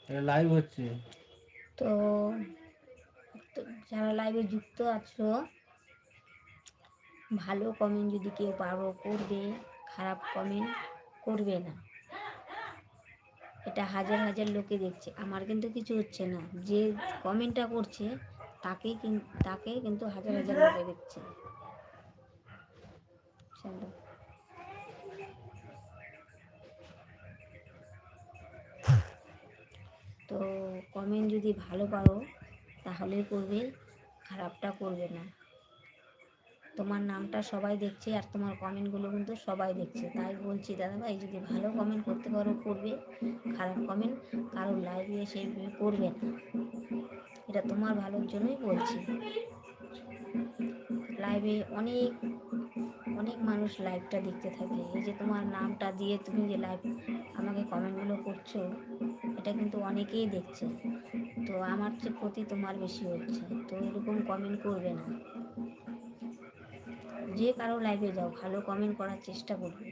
Live হচ্ছে। তো তো যারা লাইভে যুক্ত আছো, ভালো কমেন্ট যদি কেউ পারো করবে, খারাপ কমেন্ট করবে না। এটা হাজার হাজার লোকে দেখছে, আমার কিন্তু কিছু হচ্ছে না। যে কমেন্টটা করছে তাকে কিন্তু হাজার হাজার লোকে দেখছে। চলো, তো কমেন্ট যদি ভালো পারো তাহলে করবে, খারাপটা করবে না। তোমার নামটা সবাই দেখছে আর তোমার কমেন্টগুলো কিন্তু সবাই দেখছে, তাই বলছি দাদাভাই যদি ভালো কমেন্ট করতে পারো করবে, খারাপ কমেন্ট কারোর লাইভে এসে করবে না। এটা তোমার ভালোর জন্যই বলছি। লাইভে অনেক অনেক মানুষ লাইভটা দেখতে থাকে, এই যে তোমার নামটা দিয়ে তুমি যে লাইভ আমাকে কমেন্টগুলো করছো, এটা কিন্তু অনেকেই দেখছে। তো আমার চেয়ে ক্ষতি তোমার বেশি হচ্ছে, তো এরকম কমেন্ট করবে না। যে কারো লাইভে যাও ভালো কমেন্ট করার চেষ্টা করবে।